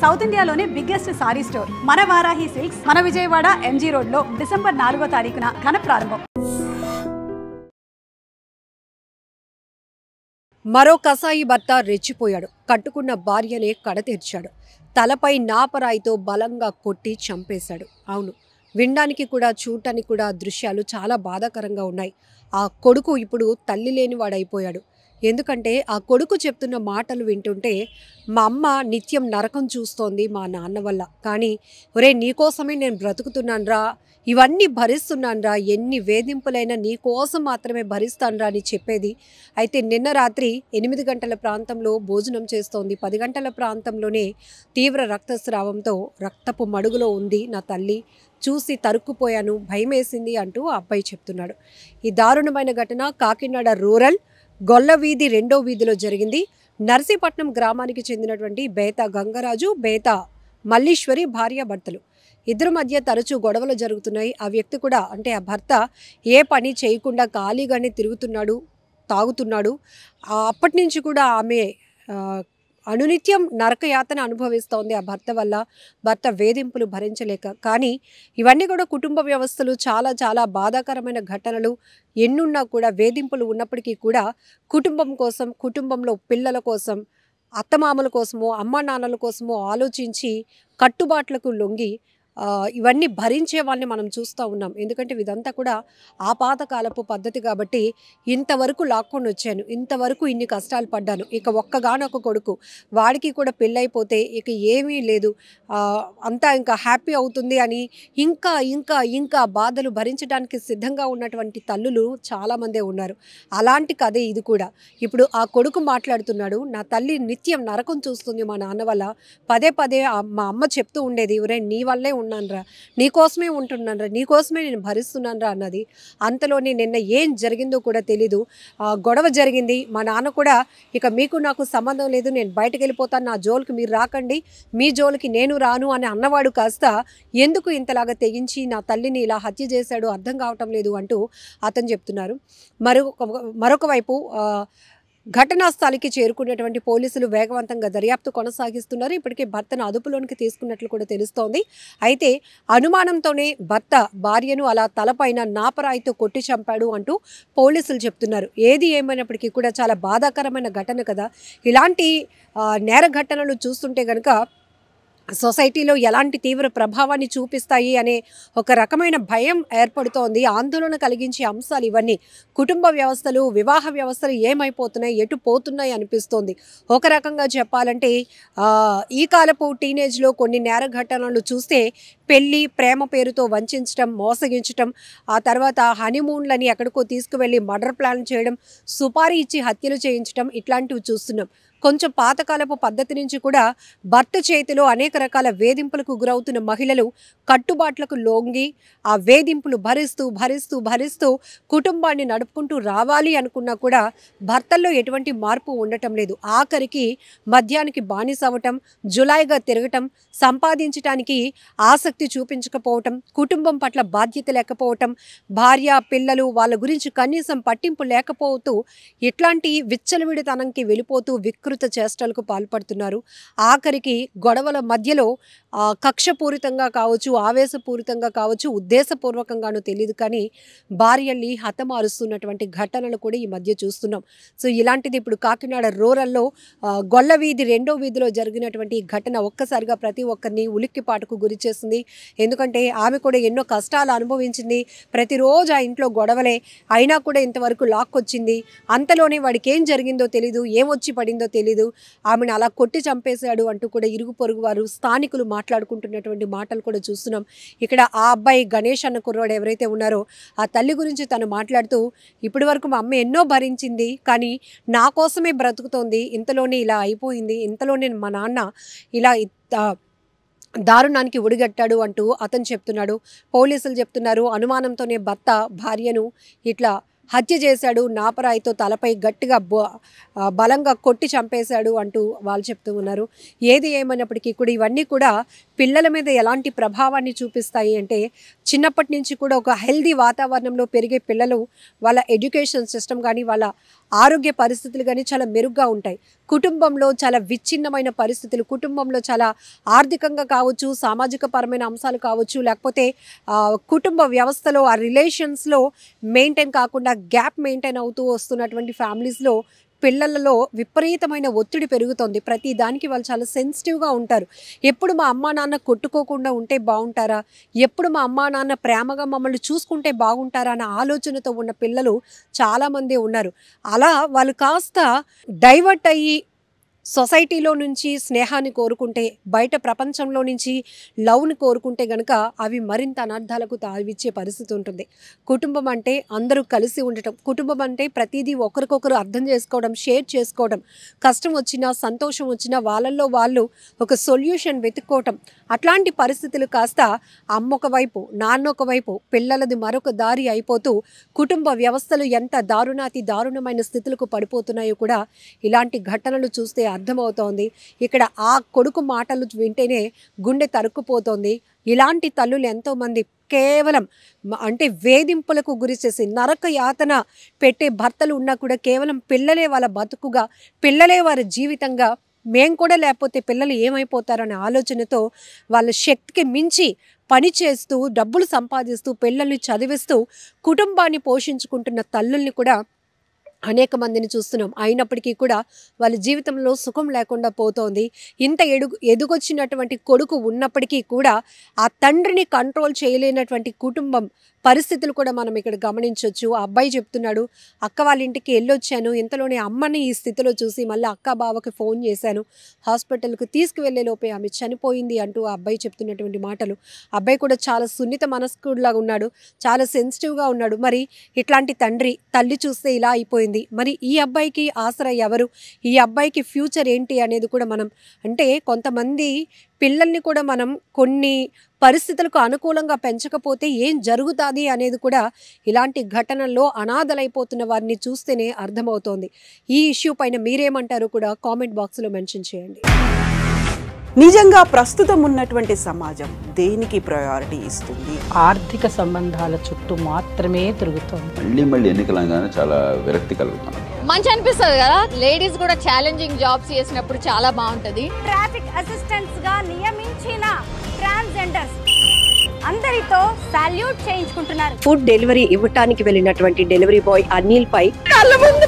South ఇండియాలోనే biggest sorry store మన Varahi silks మన విజయవాడ ఎంజీ రోడ్ లో డిసెంబర్ 4వ తారీఖున ఘన ప్రారంభం. మరో కసాయి భర్త రెచ్చిపోయాడు. కట్టుకున్న భార్యనే కడతీర్చాడు. తలపై నాపరాయితో బలంగా కొట్టి చంపేశాడు. అవును, వినడానికి కూడా చూడటానికి కూడా దృశ్యాలు చాలా బాధాకరంగా ఉన్నాయి. ఆ కొడుకు ఇప్పుడు తల్లి లేనివాడైపోయాడు. ఎందుకంటే ఆ కొడుకు చెప్తున్న మాటలు వింటుంటే మా అమ్మ నిత్యం నరకం చూస్తోంది మా నాన్న వల్ల, కానీ ఒరే నీకోసమే నేను బ్రతుకుతున్నానురా, ఇవన్నీ భరిస్తున్నానురా, ఎన్ని వేధింపులైనా నీకోసం మాత్రమే భరిస్తానురా అని చెప్పేది. అయితే నిన్న రాత్రి 8 గంటల ప్రాంతంలో భోజనం చేస్తోంది. 10 గంటల ప్రాంతంలోనే తీవ్ర రక్తస్రావంతో రక్తపు మడుగులో ఉంది నా తల్లి, చూసి తరుక్కుపోయాను, భయమేసింది అంటూ ఆ అబ్బాయి చెప్తున్నాడు. ఈ దారుణమైన ఘటన కాకినాడ రూరల్ గొల్లవీధి 2వ వీధిలో జరిగింది. నర్సీపట్నం గ్రామానికి చెందినటువంటి బేతా గంగరాజు, బేతా మల్లీశ్వరి భార్యాభర్తలు. ఇద్దరి మధ్య తరచూ గొడవలు జరుగుతున్నాయి. ఆ వ్యక్తి కూడా, అంటే ఆ భర్త ఏ పని చేయకుండా ఖాళీగానే తిరుగుతున్నాడు, తాగుతున్నాడు. అప్పటి నుంచి కూడా ఆమె అనునిత్యం నరకయాతన అనుభవిస్తోంది ఆ భర్త వల్ల, భర్త వేధింపులు భరించలేక. కానీ ఇవన్నీ కూడా కుటుంబ వ్యవస్థలు చాలా చాలా బాధాకరమైన ఘటనలు. ఎన్నున్నా కూడా వేధింపులు ఉన్నప్పటికీ కూడా కుటుంబం కోసం, కుటుంబంలో పిల్లల కోసం, అత్తమామల కోసమో అమ్మా నాన్నల కోసమో ఆలోచించి కట్టుబాట్లకు లొంగి ఇవన్నీ భరించే వాళ్ళని మనం చూస్తూ ఉన్నాం. ఎందుకంటే ఇదంతా కూడా ఆ పాతకాలపు పద్ధతి కాబట్టి ఇంతవరకు లాక్కొని వచ్చాను, ఇంతవరకు ఇన్ని కష్టాలు పడ్డాను, ఇక ఒక్కగానొక్క కొడుకు, వాడికి కూడా పెళ్ళైపోతే ఇక ఏమీ లేదు, అంతా ఇంకా హ్యాపీ అవుతుంది అని ఇంకా ఇంకా ఇంకా బాధలు భరించడానికి సిద్ధంగా ఉన్నటువంటి తల్లులు చాలామందే ఉన్నారు. అలాంటి కథే ఇది కూడా. ఇప్పుడు ఆ కొడుకు మాట్లాడుతున్నాడు, నా తల్లి నిత్యం నరకం చూస్తుంది మా నాన్న వల్ల, పదే పదే మా అమ్మ చెప్తూ ఉండేది, ఒరే నీ వల్లే ఉన్నానురా, నీకోసమే ఉంటున్నానురా, నీకోసమే నేను భరిస్తున్నానురా అన్నది. అంతలోనే నిన్న ఏం జరిగిందో కూడా తెలీదు. గొడవ జరిగింది. మా నాన్న కూడా ఇక మీకు నాకు సంబంధం లేదు, నేను బయటకు వెళ్ళిపోతాను, నా జోలికి మీరు రాకండి, మీ జోలికి నేను రాను అని అన్నవాడు కాస్త ఎందుకు ఇంతలాగా తెగించి నా తల్లిని ఇలా హత్య చేశాడు అర్థం కావటం లేదు అంటూ అతను చెప్తున్నారు. మరొక వైపు ఘటనా స్థలికి చేరుకున్నటువంటి పోలీసులు వేగవంతంగా దర్యాప్తు కొనసాగిస్తున్నారు. ఇప్పటికే భర్తను అదుపులోనికి తీసుకున్నట్లు కూడా తెలుస్తోంది. అయితే అనుమానంతోనే భర్త భార్యను అలా తలపైన నాపరాయితో కొట్టి చంపాడు అంటూ పోలీసులు చెప్తున్నారు. ఏది ఏమైనప్పటికీ కూడా చాలా బాధాకరమైన ఘటన కదా. ఇలాంటి నేర ఘటనలు చూస్తుంటే కనుక సొసైటీలో ఎలాంటి తీవ్ర ప్రభావాన్ని చూపిస్తాయి అనే ఒక రకమైన భయం ఏర్పడుతోంది. ఆందోళన కలిగించే అంశాలు ఇవన్నీ. కుటుంబ వ్యవస్థలు, వివాహ వ్యవస్థలు ఏమైపోతున్నాయి, ఎటు పోతున్నాయి అనిపిస్తోంది. ఒక రకంగా చెప్పాలంటే ఈ కాలపు టీనేజ్లో కొన్ని నేర ఘటనలు చూస్తే పెళ్ళి, ప్రేమ పేరుతో వంచడం, మోసగించడం, ఆ తర్వాత హనీమూన్లని ఎక్కడికో తీసుకువెళ్ళి మర్డర్ ప్లాన్ చేయడం, సుపారీ ఇచ్చి హత్యలు చేయించడం, ఇట్లాంటివి చూస్తున్నాం. కొంచెం పాతకాలపు పద్ధతి నుంచి కూడా భర్త చేతిలో అనేక రకాల వేధింపులకు గురవుతున్న మహిళలు కట్టుబాట్లకు లొంగి ఆ వేధింపులు భరిస్తూ భరిస్తూ భరిస్తూ కుటుంబాన్ని నడుపుకుంటూ రావాలి అనుకున్నా కూడా భర్తల్లో ఎటువంటి మార్పు ఉండటం లేదు. ఆఖరికి మద్యానికి బానిస అవ్వటం, జులాయిగా తిరగటం, సంపాదించడానికి ఆసక్తి చూపించకపోవటం, కుటుంబం పట్ల బాధ్యత లేకపోవటం, భార్య పిల్లలు వాళ్ళ గురించి కనీసం పట్టింపు లేకపోతూ ఇట్లాంటి విచ్చలవిడితనంకి వెళ్ళిపోతూ వికృత చేష్టలకు పాల్పడుతున్నారు. ఆఖరికి గొడవల మధ్యలో కక్షపూరితంగా కావచ్చు, ఆవేశపూరితంగా కావచ్చు, ఉద్దేశపూర్వకంగానో తెలియదు కానీ భార్యల్ని హతమారుస్తున్నటువంటి ఘటనలు కూడా ఈ మధ్య చూస్తున్నాం. సో ఇలాంటిది ఇప్పుడు కాకినాడ రూరల్లో గొల్లవీధి 2వ వీధిలో జరిగినటువంటి ఘటన ఒక్కసారిగా ప్రతి ఒక్కరిని ఉలిక్కిపాటుకు గురి చేస్తుంది. ఎందుకంటే ఆమె కూడా ఎన్నో కష్టాలు అనుభవించింది. ప్రతిరోజు ఆ ఇంట్లో గొడవలే, అయినా కూడా ఇంతవరకు లాక్కొచ్చింది. అంతలోనే వాడికి ఏం జరిగిందో తెలీదు, ఏమొచ్చి పడిందో తెలీదు, ఆమెను అలా కొట్టి చంపేశాడు అంటూ కూడా ఇరుగు పొరుగు వారు, స్థానికులు మాట్లాడుకుంటున్నటువంటి మాటలు కూడా చూస్తున్నాం. ఇక్కడ ఆ అబ్బాయి గణేష్ అన్న కుర్రాడు ఎవరైతే ఉన్నారో ఆ తల్లి గురించి తను మాట్లాడుతూ, ఇప్పటి వరకు మా అమ్మ ఎన్నో భరించింది, కానీ నా కోసమే బ్రతుకుతోంది, ఇంతలోనే ఇలా అయిపోయింది, ఇంతలోనే మా నాన్న ఇలా దారుణానికి ఒడిగట్టాడు అంటూ అతను చెప్తున్నాడు. పోలీసులు చెప్తున్నారు అనుమానంతోనే భర్త భార్యను ఇట్లా హత్య చేశాడు, నాపరాయితో తలపై గట్టిగా బలంగా కొట్టి చంపేశాడు అంటూ వాళ్ళు చెప్తూ ఉన్నారు. ఏది ఏమైనప్పటికీ కూడా ఇవన్నీ కూడా పిల్లల మీద ఎలాంటి ప్రభావాన్ని చూపిస్తాయి అంటే, చిన్నప్పటి నుంచి కూడా ఒక హెల్దీ వాతావరణంలో పెరిగే పిల్లలు వాళ్ళ ఎడ్యుకేషన్ సిస్టమ్ కానీ వాళ్ళ ఆరోగ్య పరిస్థితులు కానీ చాలా మెరుగ్గా ఉంటాయి. కుటుంబంలో చాలా విచ్ఛిన్నమైన పరిస్థితులు, కుటుంబంలో చాలా ఆర్థికంగా కావచ్చు, సామాజిక పరమైన అంశాలు కావచ్చు, లేకపోతే కుటుంబ వ్యవస్థలో ఆ రిలేషన్స్లో మెయింటైన్ కాకుండా గ్యాప్ మెయింటైన్ అవుతూ వస్తున్నటువంటి ఫ్యామిలీస్లో పిల్లలలో విపరీతమైన ఒత్తిడి పెరుగుతుంది. ప్రతి దానికి వాళ్ళు చాలా సెన్సిటివ్గా ఉంటారు. ఎప్పుడు మా అమ్మా నాన్న కొట్టుకోకుండా ఉంటే బాగుంటారా, ఎప్పుడు మా అమ్మా నాన్న ప్రేమగా మమ్మల్ని చూసుకుంటే బాగుంటారా అన్న ఆలోచనతో ఉన్న పిల్లలు చాలామంది ఉన్నారు. అలా వాళ్ళు కాస్త డైవర్ట్ అయ్యి సొసైటీలో నుంచి స్నేహాన్ని కోరుకుంటే, బయట ప్రపంచంలో నుంచి లవ్ని కోరుకుంటే గనక అవి మరింత అనర్థాలకు తావిచ్చే పరిస్థితి ఉంటుంది. కుటుంబం అంటే అందరూ కలిసి ఉండటం, కుటుంబం అంటే ప్రతిదీ ఒకరికొకరు అర్థం చేసుకోవడం, షేర్ చేసుకోవడం, కష్టం వచ్చినా సంతోషం వచ్చినా వాళ్ళల్లో వాళ్ళు ఒక సొల్యూషన్ వెతుక్కోవటం. అట్లాంటి పరిస్థితులు కాస్త అమ్మ ఒకవైపు, నాన్న ఒకవైపు, పిల్లలది మరొక దారి అయిపోతూ కుటుంబ వ్యవస్థలు ఎంత దారుణమైన స్థితులకు పడిపోతున్నాయో కూడా ఇలాంటి ఘటనలు చూస్తే అర్థమవుతోంది. ఇక్కడ ఆ కొడుకు మాటలు వింటేనే గుండె తరుక్కుపోతోంది. ఇలాంటి తల్లులు ఎంతోమంది కేవలం అంటే వేధింపులకు గురి చేసి నరక యాతన పెట్టే భర్తలు ఉన్నా కూడా కేవలం పిల్లలే వాళ్ళ బతుకుగా, పిల్లలే వారి జీవితంగా, మేం కూడా లేకపోతే పిల్లలు ఏమైపోతారనే ఆలోచనతో వాళ్ళ శక్తికి మించి పని చేస్తూ, డబ్బులు సంపాదిస్తూ, పిల్లల్ని చదివిస్తూ కుటుంబాన్ని పోషించుకుంటున్న తల్లుల్ని కూడా అనేక మందిని చూస్తున్నాం. అయినప్పటికీ కూడా వాళ్ళ జీవితంలో సుఖం లేకుండా పోతోంది. ఇంత ఎదుగొచ్చినటువంటి కొడుకు ఉన్నప్పటికీ కూడా ఆ తండ్రిని కంట్రోల్ చేయలేనటువంటి కుటుంబం పరిస్థితులు కూడా మనం ఇక్కడ గమనించవచ్చు. ఆ అబ్బాయి చెప్తున్నాడు, అక్క వాళ్ళ ఇంటికి వెళ్ళొచ్చాను, ఇంతలోనే అమ్మని ఈ స్థితిలో చూసి మళ్ళీ అక్క బావకి ఫోన్ చేశాను, హాస్పిటల్కి తీసుకువెళ్లే లోపే ఆమె చనిపోయింది అంటూ ఆ అబ్బాయి చెప్తున్నటువంటి మాటలు. అబ్బాయి కూడా చాలా సున్నిత మనస్కుడిలాగా ఉన్నాడు, చాలా సెన్సిటివ్గా ఉన్నాడు. మరి ఇట్లాంటి తల్లి చూస్తే ఇలా అయిపోయింది. మరి ఈ అబ్బాయికి ఆసరా ఎవరు, ఈ అబ్బాయికి ఫ్యూచర్ ఏంటి అనేది కూడా మనం అంటే కొంతమంది పిల్లల్ని కూడా మనం కొన్ని పరిస్థితులకు అనుకూలంగా పెంచకపోతే ఏం జరుగుతుంది అనేది కూడా ఇలాంటి ఘటనల్లో అనాథలైపోతున్న వారిని చూస్తేనే అర్థమవుతోంది. ఈ ఇష్యూ పైన మీరేమంటారో కూడా కామెంట్ బాక్స్లో మెన్షన్ చేయండి. నిజంగా ప్రస్తుతం ఉన్నటువంటి సమాజం దేనికి ప్రయారిటీ ఇస్తుంది? ఆర్థిక సంబంధాల చుట్టూ మాత్రమే తిరుగుతుంది. మళ్ళీ ఎన్నికలంగానే చాలా విరక్తి కలుగుతున్నాం. మంచి అనిపిస్తుంది కదా, లేడీస్ కూడా ఛాలెంజింగ్ జాబ్స్ చేసినప్పుడు చాలా బాగుంటది. ట్రాఫిక్ అసిస్టెంట్స్ గా నియమించిన ట్రాన్స్జెండర్స్ అందరితో సాల్యూట్ చేయించుకుంటున్నారు. ఫుడ్ డెలివరీ ఇవ్వటానికి వెళ్ళినటువంటి డెలివరీ బాయ్ అనిల్ పై కళ్ళ ముందు